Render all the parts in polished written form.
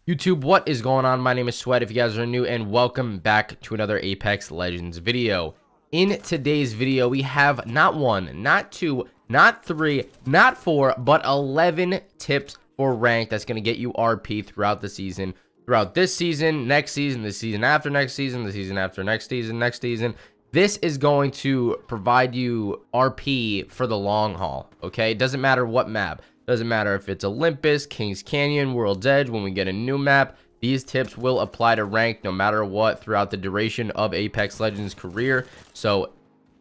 YouTube, what is going on? My name is Sweat if you guys are new, and welcome back to another Apex Legends video. In today's video, we have not one, not two, not three, not four, but 11 tips for rank that's going to get you RP throughout the season, throughout this season, next season, the season after next season, the season after next season, next season. This is going to provide you RP for the long haul, okay? It doesn't matter what map. Doesn't matter if it's Olympus, Kings Canyon, World's Edge. When we get a new map, these tips will apply to rank no matter what throughout the duration of Apex Legends career. So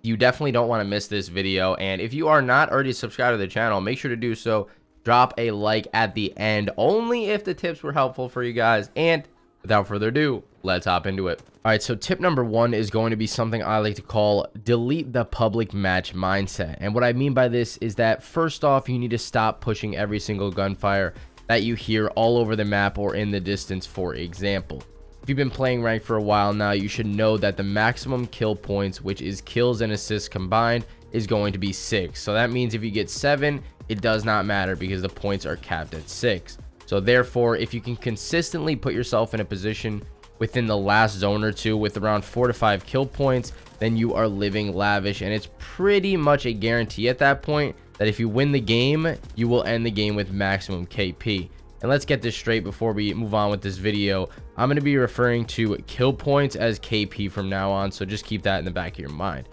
you definitely don't want to miss this video. And if you are not already subscribed to the channel, make sure to do so. Drop a like at the end, only if the tips were helpful for you guys. And without further ado, let's hop into it. All right, so tip number one is going to be something I like to call delete the public match mindset. And what I mean by this is that first off, you need to stop pushing every single gunfire that you hear all over the map or in the distance. For example, if you've been playing ranked for a while now, you should know that the maximum kill points, which is kills and assists combined, is going to be 6. So that means if you get 7, it does not matter because the points are capped at 6. So therefore, if you can consistently put yourself in a position within the last zone or two with around 4 to 5 kill points, then you are living lavish, and it's pretty much a guarantee at that point that if you win the game, you will end the game with maximum KP. And let's get this straight before we move on with this video. I'm going to be referring to kill points as KP from now on, so just keep that in the back of your mind.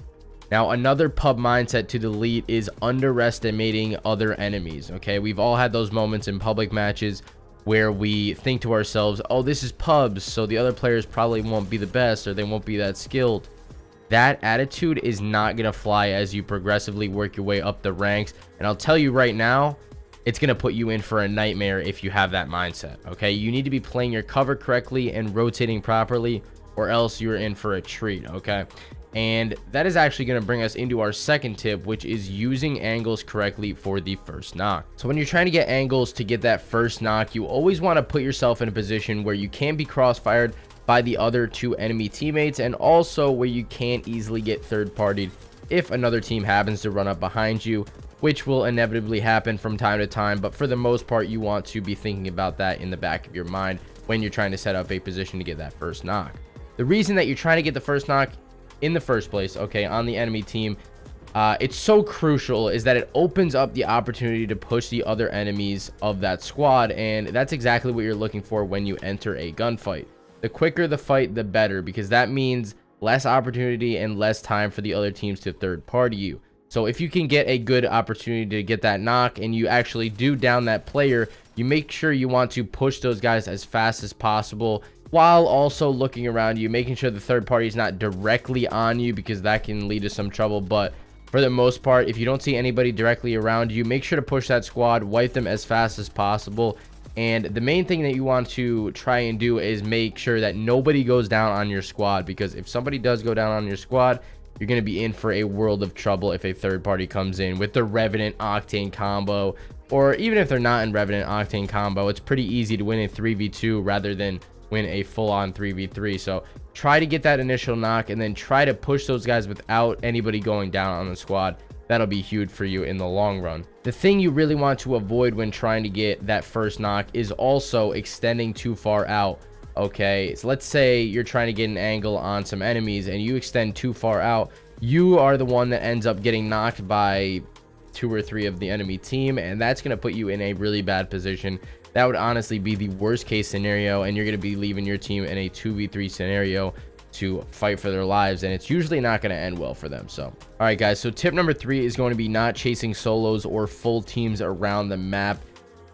Now, another pub mindset to delete is underestimating other enemies. Okay, we've all had those moments in public matches where we think to ourselves, oh, this is pubs, so the other players probably won't be the best, or they won't be that skilled. That attitude is not going to fly as you progressively work your way up the ranks. And I'll tell you right now, it's going to put you in for a nightmare if you have that mindset. Okay, you need to be playing your cover correctly and rotating properly, or else you're in for a treat. Okay, and that is actually going to bring us into our second tip, which is using angles correctly for the first knock. So when you're trying to get angles to get that first knock, you always want to put yourself in a position where you can be crossfired by the other two enemy teammates, and also where you can't easily get third-partied if another team happens to run up behind you, which will inevitably happen from time to time. But for the most part, you want to be thinking about that in the back of your mind when you're trying to set up a position to get that first knock. The reason that you're trying to get the first knock in the first place, okay, on the enemy team, it's so crucial, is that it opens up the opportunity to push the other enemies of that squad. And that's exactly what you're looking for when you enter a gunfight. The quicker the fight, the better, because that means less opportunity and less time for the other teams to third party you. So if you can get a good opportunity to get that knock and you actually do down that player, you make sure you want to push those guys as fast as possible, while also looking around you, making sure the third party is not directly on you, because that can lead to some trouble. But for the most part, if you don't see anybody directly around you, make sure to push that squad, wipe them as fast as possible. And the main thing that you want to try and do is make sure that nobody goes down on your squad, because if somebody does go down on your squad, you're going to be in for a world of trouble if a third party comes in with the Revenant Octane combo. Or even if they're not in Revenant Octane combo, it's pretty easy to win a 3v2 rather than win a full-on 3v3. So try to get that initial knock and then try to push those guys without anybody going down on the squad. That'll be huge for you in the long run. The thing you really want to avoid when trying to get that first knock is also extending too far out. Okay, so let's say you're trying to get an angle on some enemies and you extend too far out. You are the one that ends up getting knocked by 2 or 3 of the enemy team, and that's going to put you in a really bad position. That would honestly be the worst case scenario, and you're going to be leaving your team in a 2v3 scenario to fight for their lives, and it's usually not going to end well for them. So all right guys, so tip number 3 is going to be not chasing solos or full teams around the map.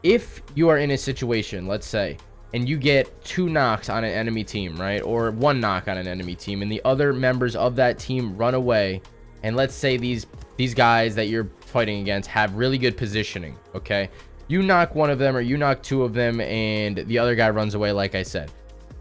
If you are in a situation, let's say, and you get 2 knocks on an enemy team, right, or 1 knock on an enemy team, and the other members of that team run away, and let's say these guys that you're fighting against have really good positioning, okay, you knock one of them or you knock 2 of them and the other guy runs away. Like I said,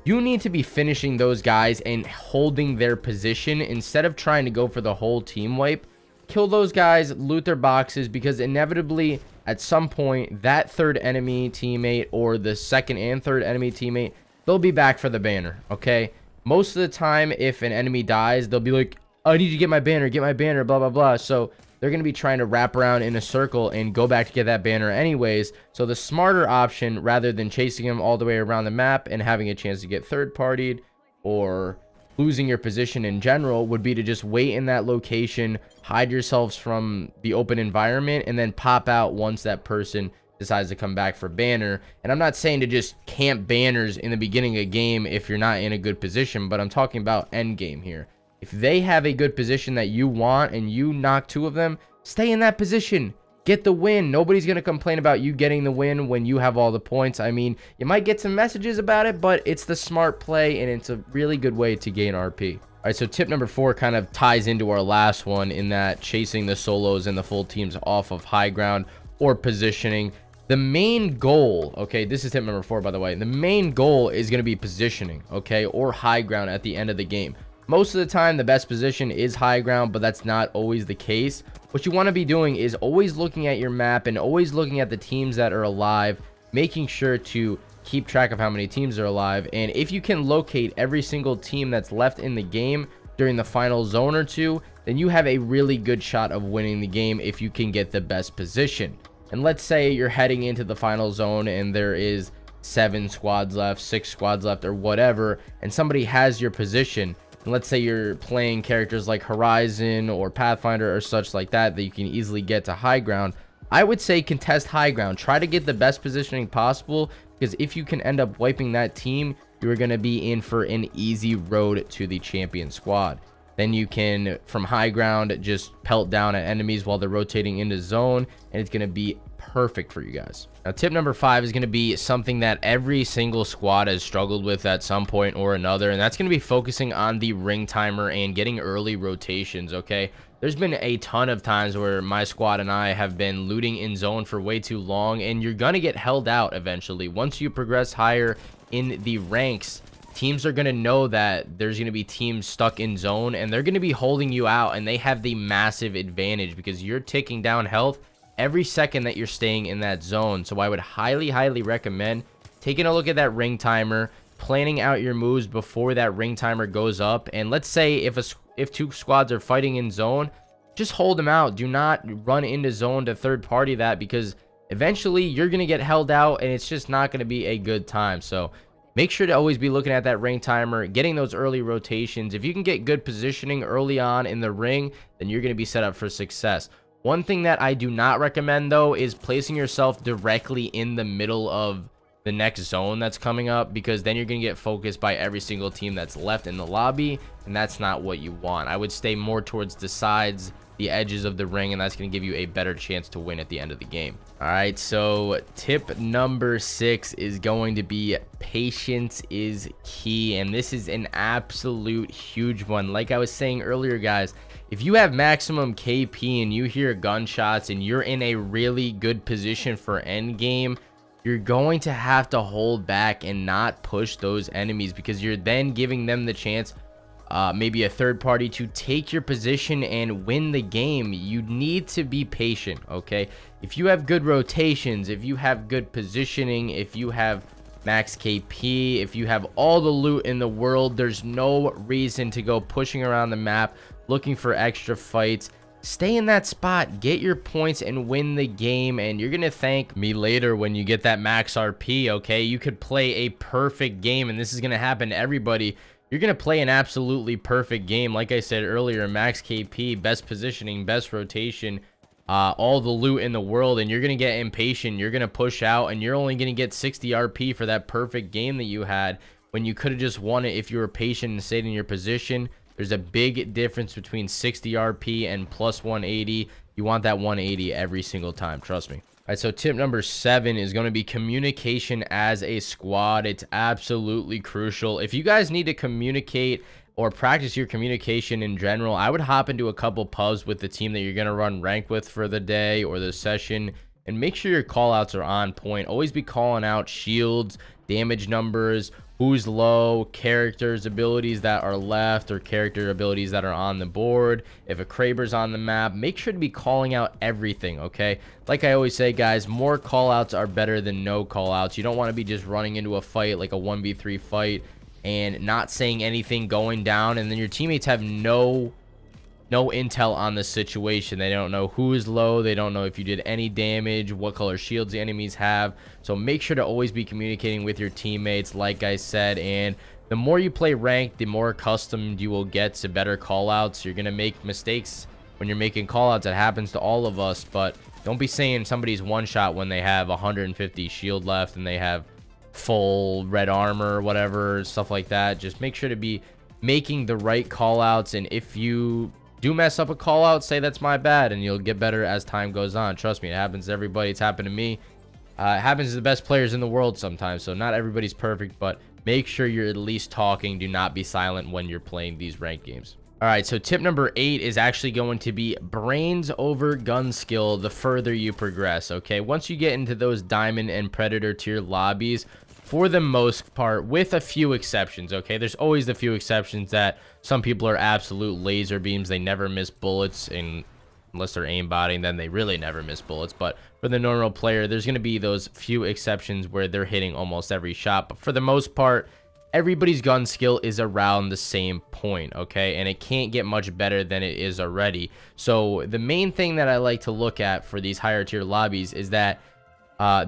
you need to be finishing those guys and holding their position instead of trying to go for the whole team wipe. Kill those guys, loot their boxes, because inevitably at some point that third enemy teammate or the second and third enemy teammate, they'll be back for the banner. Okay, most of the time if an enemy dies, they'll be like, I need to get my banner, blah blah blah. So they're going to be trying to wrap around in a circle and go back to get that banner anyways. So the smarter option, rather than chasing them all the way around the map and having a chance to get third partied or losing your position in general, would be to just wait in that location, hide yourselves from the open environment, and then pop out once that person decides to come back for banner. And I'm not saying to just camp banners in the beginning of a game if you're not in a good position, but I'm talking about end game here. If they have a good position that you want and you knock 2 of them, stay in that position. Get the win. Nobody's going to complain about you getting the win when you have all the points. I mean, you might get some messages about it, but it's the smart play, and it's a really good way to gain RP. All right, so tip number 4 kind of ties into our last one, in that chasing the solos and the full teams off of high ground or positioning. The main goal, okay, this is tip number 4, by the way. The main goal is going to be positioning, okay, or high ground at the end of the game. Most of the time, the best position is high ground, but that's not always the case. What you want to be doing is always looking at your map and always looking at the teams that are alive, making sure to keep track of how many teams are alive. And if you can locate every single team that's left in the game during the final zone or 2, then you have a really good shot of winning the game if you can get the best position. And let's say you're heading into the final zone and there is 7 squads left, 6 squads left, or whatever, and somebody has your position. And let's say you're playing characters like Horizon or Pathfinder or such like that, that you can easily get to high ground. I would say contest high ground. Try to get the best positioning possible, because if you can end up wiping that team, you're going to be in for an easy road to the champion squad. Then you can, from high ground, just pelt down at enemies while they're rotating into zone, and it's going to be perfect for you guys. Now, tip number 5 is going to be something that every single squad has struggled with at some point or another, and that's going to be focusing on the ring timer and getting early rotations, okay? There's been a ton of times where my squad and I have been looting in zone for way too long, and you're going to get held out eventually. Once you progress higher in the ranks, teams are going to know that there's going to be teams stuck in zone, and they're going to be holding you out, and they have the massive advantage because you're ticking down health every second that you're staying in that zone. So I would highly recommend taking a look at that ring timer, planning out your moves before that ring timer goes up. And let's say if 2 squads are fighting in zone, just hold them out. Do not run into zone to third party that, because eventually you're going to get held out and it's just not going to be a good time. So make sure to always be looking at that ring timer, getting those early rotations. If you can get good positioning early on in the ring, then you're going to be set up for success. One thing that I do not recommend, though, is placing yourself directly in the middle of the next zone that's coming up, because then you're going to get focused by every single team that's left in the lobby, and that's not what you want. I would stay more towards the sides, the edges of the ring, and that's going to give you a better chance to win at the end of the game. All right, so tip number 6 is going to be patience is key, and this is an absolute huge one. Like I was saying earlier, guys, if you have maximum KP and you hear gunshots and you're in a really good position for end game, you're going to have to hold back and not push those enemies, because you're then giving them the chance, maybe a third party, to take your position and win the game. You need to be patient, okay? If you have good rotations, if you have good positioning, if you have max KP, if you have all the loot in the world, there's no reason to go pushing around the map looking for extra fights. Stay in that spot, get your points, and win the game, and you're gonna thank me later when you get that max RP, okay? You could play a perfect game, and this is gonna happen to everybody. You're gonna play an absolutely perfect game, like I said earlier, max KP, best positioning, best rotation, all the loot in the world, and you're gonna get impatient. You're gonna push out, and you're only gonna get 60 RP for that perfect game that you had, when you could have just won it if you were patient and stayed in your position. There's a big difference between 60 RP and plus 180. You want that 180 every single time, trust me. All right, so tip number 7 is going to be communication as a squad. It's absolutely crucial. If you guys need to communicate or practice your communication in general, I would hop into a couple pubs with the team that you're going to run rank with for the day or the session, and make sure your call outs are on point. Always be calling out shields, damage numbers, who's low, characters, abilities that are left, or character abilities that are on the board. If a Kraber's on the map, make sure to be calling out everything, okay? Like I always say, guys, more call outs are better than no call outs. You don't want to be just running into a fight, like a 1v3 fight, and not saying anything going down, and then your teammates have no no intel on the situation. They don't know who is low. They don't know if you did any damage, what color shields the enemies have. So make sure to always be communicating with your teammates, like I said. And the more you play ranked, the more accustomed you will get to better callouts. You're going to make mistakes when you're making callouts. It happens to all of us, but don't be saying somebody's one shot when they have 150 shield left and they have full red armor or whatever, stuff like that. Just make sure to be making the right callouts, and if you do mess up a callout, say that's my bad, and you'll get better as time goes on. Trust me, it happens to everybody. It's happened to me. It happens to the best players in the world sometimes, so not everybody's perfect, but make sure you're at least talking. Do not be silent when you're playing these ranked games. All right, so tip number 8 is actually going to be brains over gun skill the further you progress, okay? Once you get into those diamond and predator tier lobbies, for the most part, with a few exceptions, okay? There's always the few exceptions that some people are absolute laser beams. They never miss bullets, and unless they're aimbotting, then they really never miss bullets. But for the normal player, there's going to be those few exceptions where they're hitting almost every shot. But for the most part, everybody's gun skill is around the same point, okay? And it can't get much better than it is already. So the main thing that I like to look at for these higher tier lobbies is that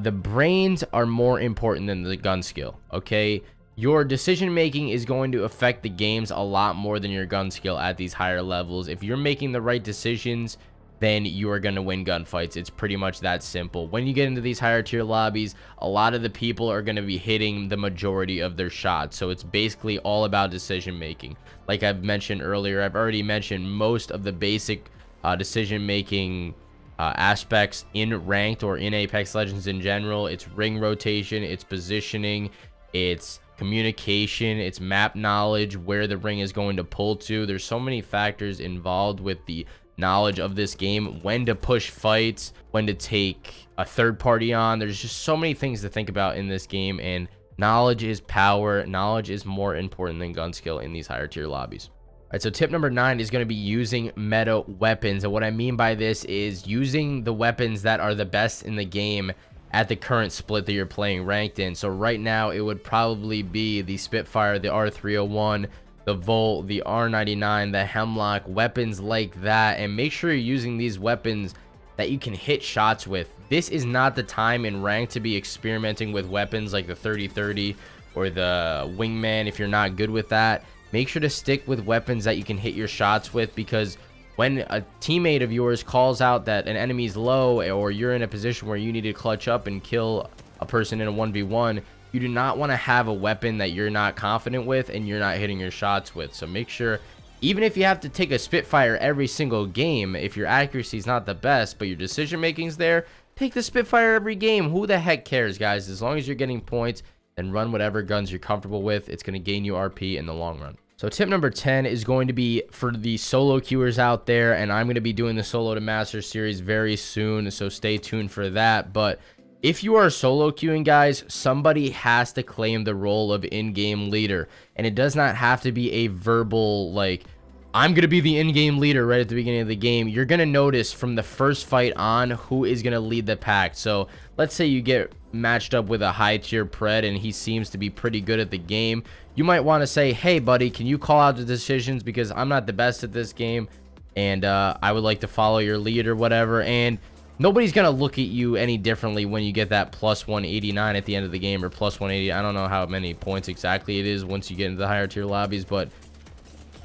the brains are more important than the gun skill, okay? Your decision making is going to affect the games a lot more than your gun skill at these higher levels. If you're making the right decisions, then you are going to win gunfights. It's pretty much that simple. When you get into these higher tier lobbies, a lot of the people are going to be hitting the majority of their shots. So it's basically all about decision making. Like I've mentioned earlier, I've already mentioned most of the basic decision making aspects in ranked or in Apex Legends in general. It's ring rotation, it's positioning, it's communication, it's map knowledge, where the ring is going to pull to. There's so many factors involved with the knowledge of this game, when to push fights, when to take a third party on. There's just so many things to think about in this game, and knowledge is power. Knowledge is more important than gun skill in these higher tier lobbies. All right, so tip number 9 is going to be using meta weapons. And what I mean by this is using the weapons that are the best in the game at the current split that you're playing ranked in. So right now it would probably be the Spitfire, the R301, the Volt, the R99, the Hemlock, weapons like that. And make sure you're using these weapons that you can hit shots with. This is not the time in rank to be experimenting with weapons like the 30-30 or the Wingman. If you're not good with that, make sure to stick with weapons that you can hit your shots with, because when a teammate of yours calls out that an enemy's low, or you're in a position where you need to clutch up and kill a person in a 1v1, you do not want to have a weapon that you're not confident with and you're not hitting your shots with. So make sure, even if you have to take a Spitfire every single game, if your accuracy is not the best but your decision making is there, take the Spitfire every game. Who the heck cares, guys? As long as you're getting points, and run whatever guns you're comfortable with. It's going to gain you RP in the long run. So tip number 10 is going to be for the solo queuers out there, and I'm going to be doing the solo to master series very soon, so stay tuned for that. But if you are solo queuing, guys, somebody has to claim the role of in-game leader, and it does not have to be a verbal, like, I'm going to be the in-game leader right at the beginning of the game. You're going to notice from the first fight on who is going to lead the pack. So let's say you get matched up with a high tier pred and he seems to be pretty good at the game. You might want to say, hey buddy, can you call out the decisions, because I'm not the best at this game, and I would like to follow your lead or whatever. And nobody's going to look at you any differently when you get that plus 189 at the end of the game, or plus 180. I don't know how many points exactly it is once you get into the higher tier lobbies, but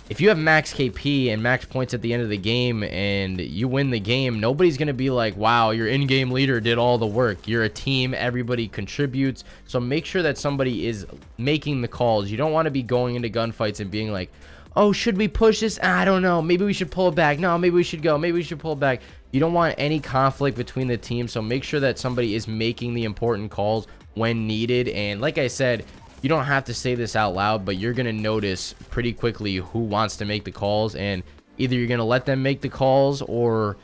if you have max KP and max points at the end of the game and you win the game, nobody's going to be like, wow, your in-game leader did all the work. You're a team. Everybody contributes. So make sure that somebody is making the calls. You don't want to be going into gunfights and being like, oh, should we push this? I don't know. Maybe we should pull it back. No, maybe we should go. Maybe we should pull it back. You don't want any conflict between the teams. So make sure that somebody is making the important calls when needed. And like I said, you don't have to say this out loud, but you're going to notice pretty quickly who wants to make the calls, and either you're going to let them make the calls or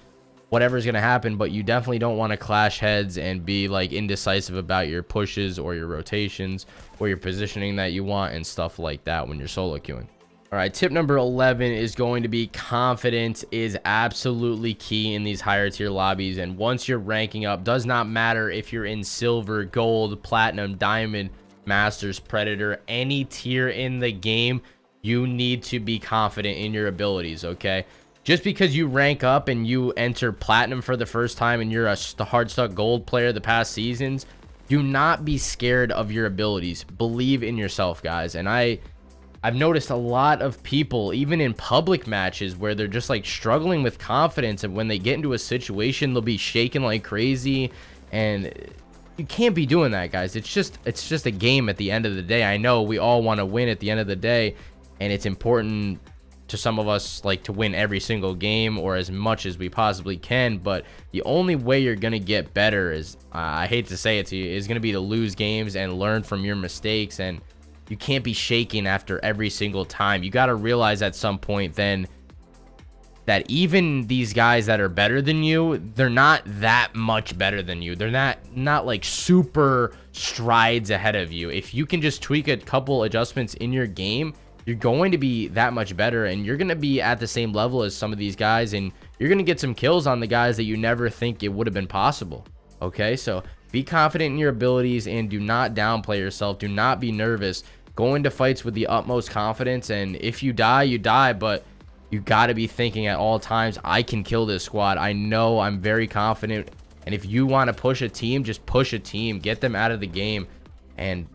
whatever's going to happen, but you definitely don't want to clash heads and be like indecisive about your pushes or your rotations or your positioning that you want and stuff like that when you're solo queuing. All right, tip number 11 is going to be confidence is absolutely key in these higher tier lobbies. And once you're ranking up, does not matter if you're in silver, gold, platinum, diamond, masters, predator, any tier in the game, you need to be confident in your abilities, okay? just because you rank up and you enter platinum for the first time and you're a hard stuck gold player the past seasons, do not be scared of your abilities. Believe in yourself, guys. And I've noticed a lot of people, even in public matches, where they're just like struggling with confidence, and when they get into a situation, they'll be shaking like crazy. And you can't be doing that, guys. It's just a game at the end of the day. I know we all want to win at the end of the day, and it's important to some of us, like, to win every single game or as much as we possibly can. But the only way you're gonna get better is, I hate to say it to you, is gonna be to lose games and learn from your mistakes. And you can't be shaking after every single time. You got to realize at some point then that even these guys that are better than you, they're not that much better than you. They're not like super strides ahead of you. If you can just tweak a couple adjustments in your game, you're going to be that much better, and you're going to be at the same level as some of these guys, and you're going to get some kills on the guys that you never think it would have been possible. Okay, so be confident in your abilities and do not downplay yourself. Do not be nervous. Go into fights with the utmost confidence, and if you die, you die, but you got to be thinking at all times, I can kill this squad. I know I'm very confident, and if you want to push a team, just push a team. Get them out of the game, and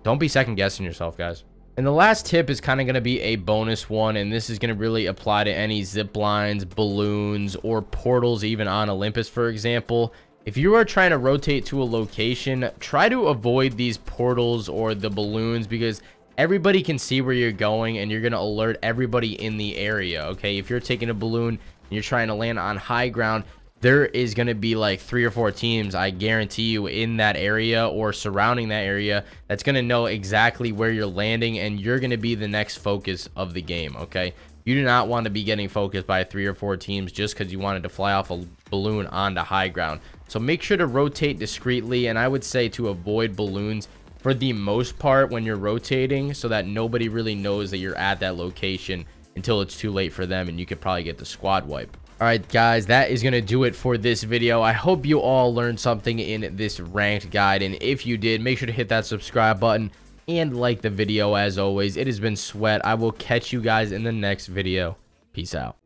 don't be second guessing yourself, guys. And the last tip is kind of going to be a bonus one, and this is going to really apply to any zip lines, balloons, or portals, even on Olympus, for example. If you are trying to rotate to a location, try to avoid these portals or the balloons, because everybody can see where you're going, and you're going to alert everybody in the area. Okay, if you're taking a balloon and you're trying to land on high ground, there is going to be like 3 or 4 teams, I guarantee you, in that area or surrounding that area that's going to know exactly where you're landing, and you're going to be the next focus of the game. Okay, you do not want to be getting focused by 3 or 4 teams just because you wanted to fly off a balloon onto high ground. So make sure to rotate discreetly, and I would say to avoid balloons for the most part when you're rotating, so that nobody really knows that you're at that location until it's too late for them, and you could probably get the squad wipe. All right, guys, that is going to do it for this video. I hope you all learned something in this ranked guide, and if you did, make sure to hit that subscribe button and like the video. As always, it has been Sweat. I will catch you guys in the next video. Peace out.